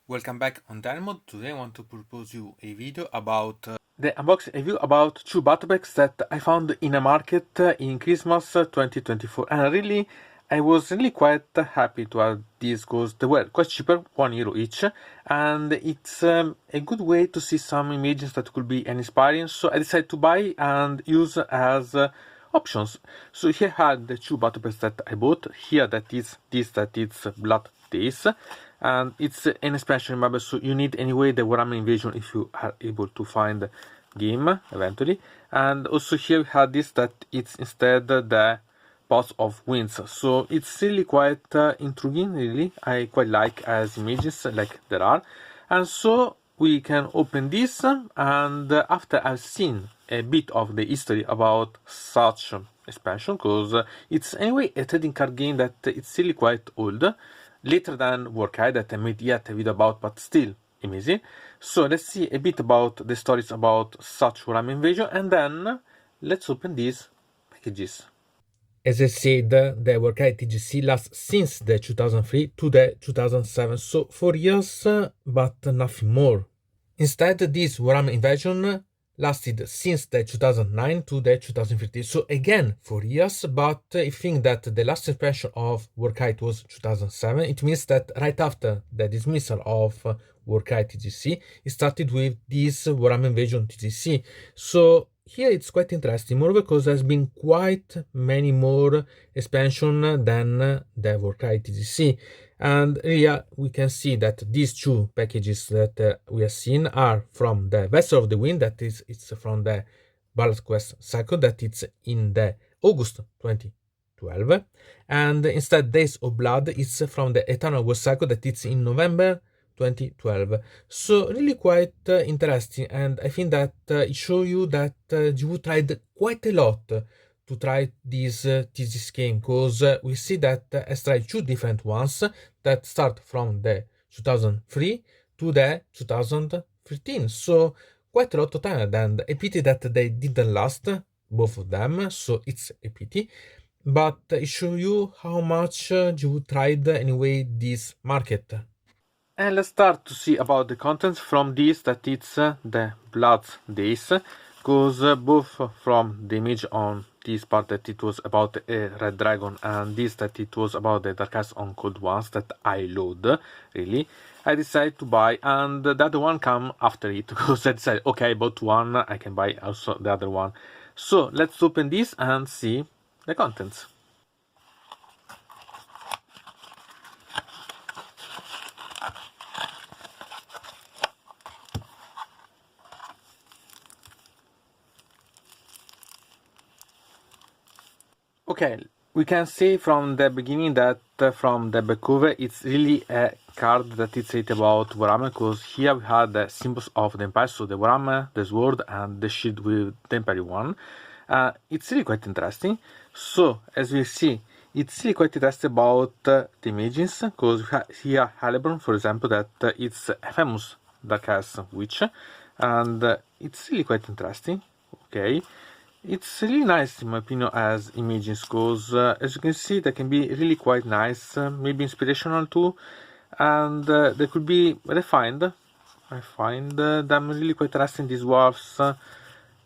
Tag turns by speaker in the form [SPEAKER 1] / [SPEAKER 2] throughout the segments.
[SPEAKER 1] Welcome back on deynonmod. Today I want to propose you a video about the unboxing review about two battle packs that I found in a market in Christmas 2024, and really I was really quite happy to have these because they were quite cheaper, €1 each, and it's a good way to see some images that could be inspiring. So I decided to buy and use as options. So here I had the two battle packs that I bought. Here that is Blood Days, and it's an expansion, remember, so you need anyway the Warhammer invasion if you are able to find the game eventually. And also here we had this that it's instead the Pots of Winds, so it's really quite intriguing. Really I quite like as images like there are. And so we can open this, and after I've seen a bit of the history about such expansion, because it's anyway a trading card game that it's really quite old, later than warcry that I made yet a video about, but still amazing. So let's see a bit about the stories about such Warhammer invasion, and then let's open these packages. As I said, the warcry TGC lasts since the 2003 to the 2007, so 4 years, but nothing more. Instead, this Warhammer invasion lasted since the 2009 to the 2015, so again 4 years, but if you think that the last expansion of warcry was 2007, it means that right after the dismissal of warcry TGC, it started with this Warhammer invasion TGC. So here it's quite interesting, moreover because there's been quite many more expansion than the warcry TGC. And here we can see that these two packages that we have seen are from the Vessel of the Wind, that is, it's from the Ballad Quest cycle, that it's in the August 2012, and instead Days of Blood is from the Eternal War cycle, that it's in November 2012. So really quite interesting, and I think that it shows you that you tried quite a lot to try this game, because we see that I tried two different ones that start from the 2003 to the 2013, so quite a lot of time, and a pity that they didn't last, both of them, so it's a pity, but it shows you how much you tried anyway this market. And let's start to see about the contents from this, that it's the Blood Days, because both from the image on this part that it was about a red dragon, and this that it was about the Dark Eyes on Cold Ones that I load, really, I decided to buy, and the other one come after it, because I decided, okay, I bought one, I can buy also the other one. So let's open this and see the contents. Okay, we can see from the beginning that from the back cover it's really a card that it's about Warhammer, because here we have the symbols of the Empire, so the Warhammer, the sword, and the shield with the Empire one. It's really quite interesting. So as we see, it's really quite interesting about the images, because we have here Haliburn, for example, that it's a famous Dark Eyes witch, and it's really quite interesting. Okay. It's really nice in my opinion as images, because as you can see they can be really quite nice, maybe inspirational too, and they could be refined. I find them really quite interesting, these dwarfs.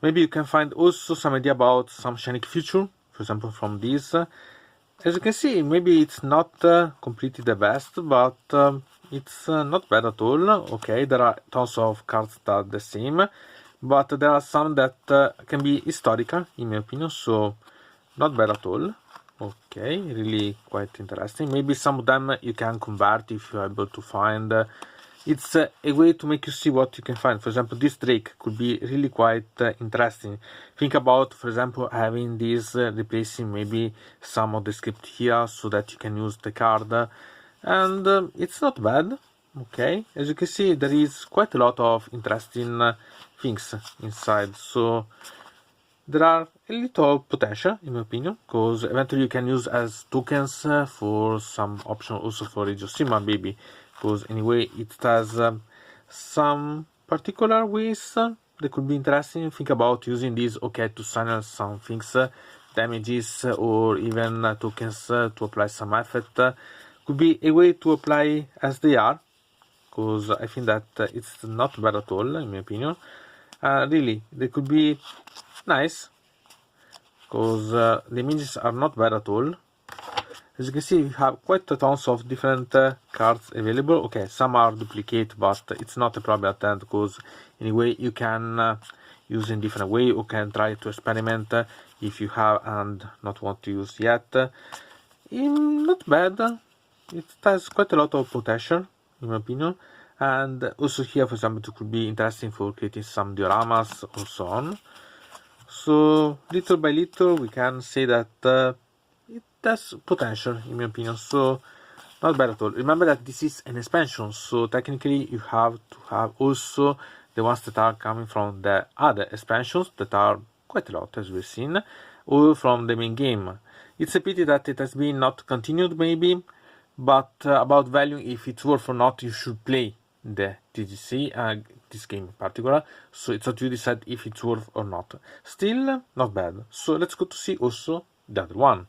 [SPEAKER 1] Maybe you can find also some idea about some shiny future, for example from this. As you can see, maybe it's not completely the best, but it's not bad at all. Okay, there are tons of cards that are the same, but there are some that can be historical in my opinion, so not bad at all. Okay, really quite interesting. Maybe some of them you can convert if you're able to find. It's a way to make you see what you can find. For example, this Drake could be really quite interesting. Think about, for example, having this replacing maybe some of the script here, so that you can use the card, and it's not bad. Okay, as you can see there is quite a lot of interesting things inside, so there are a little potential in my opinion, because eventually you can use as tokens for some option, also for Age of Sigmar maybe, because anyway it has some particular ways that could be interesting. Think about using these, okay, to silence some things, damages, or even tokens to apply some effect. Could be a way to apply as they are. because I think that it's not bad at all, in my opinion. Really, they could be nice, because the images are not bad at all. As you can see, you have quite a tons of different cards available. Okay, some are duplicate, but it's not a problem at that, because anyway you can use in different way. You can try to experiment if you have and not want to use yet. Not bad. It has quite a lot of potential, in my opinion. And also here, for example, it could be interesting for creating some dioramas or so on. So little by little, we can say that it has potential, in my opinion. So not bad at all. Remember that this is an expansion, so technically you have to have also the ones that are coming from the other expansions, that are quite a lot, as we've seen, or from the main game. It's a pity that it has been not continued, maybe, but about value, if it's worth or not, you should play the TGC, this game in particular, so it's up to you to decide if it's worth or not. Still, not bad. So let's go to see also the other one.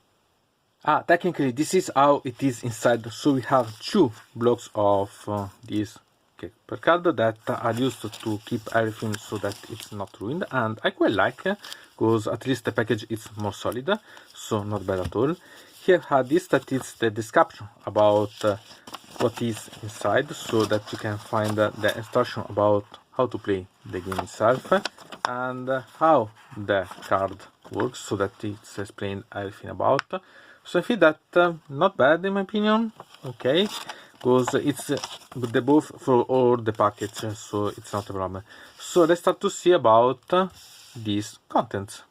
[SPEAKER 1] Technically, this is how it is inside. So we have 2 blocks of this per card that are used to keep everything so that it's not ruined, and I quite like, because at least the package is more solid, so not bad at all. Here I have this, that is the description about what is inside, so that you can find the instruction about how to play the game itself and how the card works, so that it's explained everything about. So I feel that not bad, in my opinion. Okay, because it's the both for all the package, so it's not a problem. So let's start to see about these contents.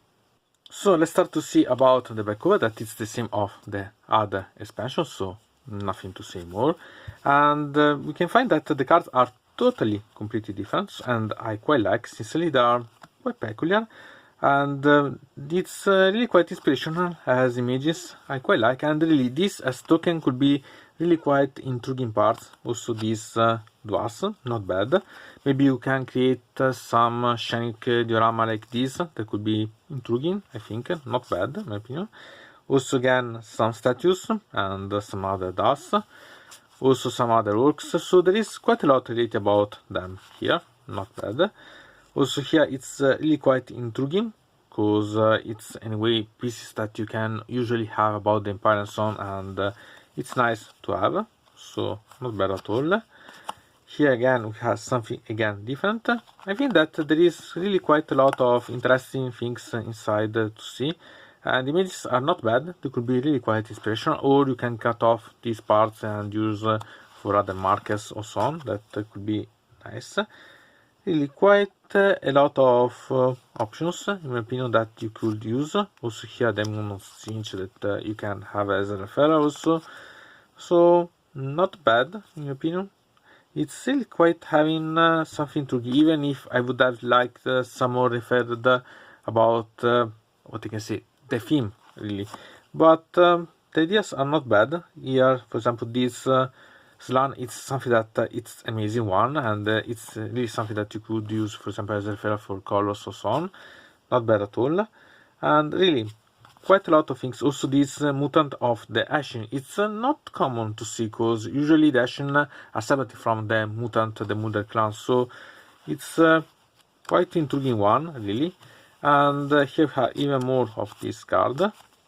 [SPEAKER 1] So let's start to see about the back cover, that it's the same of the other expansion, so nothing to say more. And we can find that the cards are totally completely different, and I quite like, sincerely they are quite peculiar. And it's really quite inspirational as images, I quite like, and really this as token could be really quite intriguing parts. Also these dwarfs, not bad. Maybe you can create some shining diorama like this, that could be intriguing, I think, not bad in my opinion. Also again some statues and some other dust, also some other works, so there is quite a lot related about them here, not bad. Also here it's really quite intriguing, because it's anyway pieces that you can usually have about the Empire and so on, and it's nice to have, so not bad at all. Here again we have something again different. I think that there is really quite a lot of interesting things inside to see, and the images are not bad. They could be really quite inspirational, or you can cut off these parts and use for other markers or so on. That could be nice. Really quite a lot of options, in my opinion, that you could use. Also here the cinch that you can have as a referral also, so not bad in my opinion. It's still quite having something to give, even if I would have liked some more referred about what you can say, the theme really. But the ideas are not bad. Here, for example, this slan, it's something that it's amazing one, and it's really something that you could use, for example, as a referral for colors or so on. Not bad at all, and really quite a lot of things. Also this mutant of the Ashen, it's not common to see, because usually the Ashen are separated from the mutant, the Mother clan, so it's quite intriguing one really. And here we have even more of this card,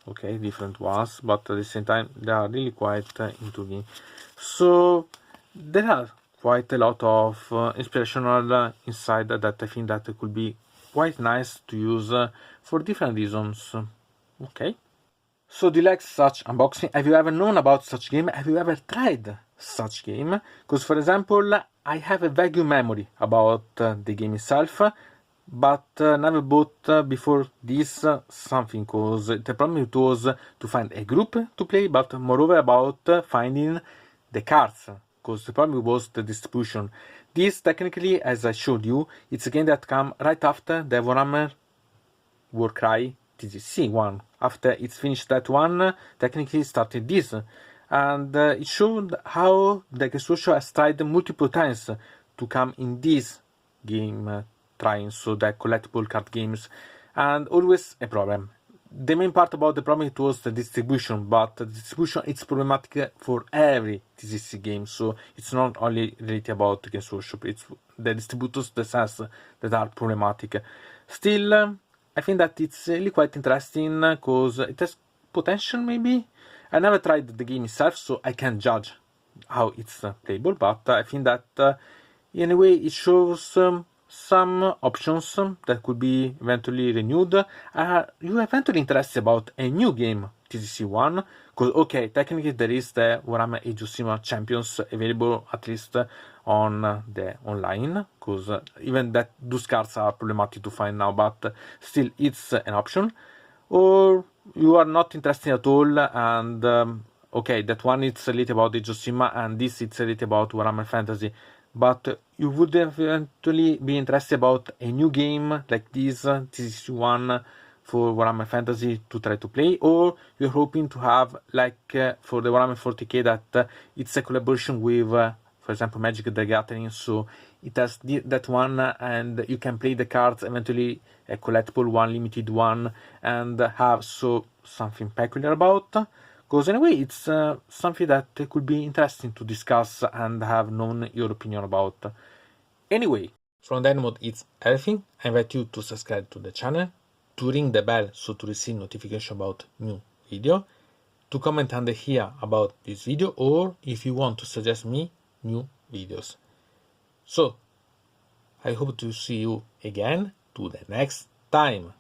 [SPEAKER 1] okay, different ones, but at the same time they are really quite intriguing. So there are quite a lot of inspirational inside that I think that could be quite nice to use for different reasons. Okay, so do you like such unboxing? Have you ever known about such game? Have you ever tried such game? Because for example, I have a vague memory about the game itself, but never bought before this something, because the problem it was to find a group to play, but moreover about finding the cards, because the problem was the distribution. This technically, as I showed you, it's a game that comes right after the Warhammer Warcry TGC one. After it's finished that one, technically started this, and it showed how the Social has tried multiple times to come in this game trying, so the collectible card games, and always a problem. the main part about the problem it was the distribution, but the distribution it's problematic for every TGC game, so it's not only related about the Games Workshop, it's the distributors themselves that are problematic. Still, I think that it's really quite interesting because it has potential maybe. I never tried the game itself, so I can't judge how it's playable, but I think that in a way it shows some options that could be eventually renewed. You eventually interested about a new game, TGC 1, because okay, technically there is the Warhammer Age of Sigmar Champions available at least on the online, because even that those cards are problematic to find now, but still it's an option. Or you are not interested at all, and okay, that one it's related about Age of Sigmar, and this it's related about Warhammer Fantasy. But you would eventually be interested about a new game like this is one for Warhammer Fantasy to try to play, or you're hoping to have like for the Warhammer 40k that it's a collaboration with, for example, Magic the Gathering, so it has that one, and you can play the cards eventually a collectible one, limited one, and have so something peculiar about. Because anyway, it's something that could be interesting to discuss and have known your opinion about. Anyway, from deynonmod it's everything. I invite you to subscribe to the channel, to ring the bell so to receive notification about new video, to comment under here about this video, or if you want to suggest me new videos. So, I hope to see you again to the next time.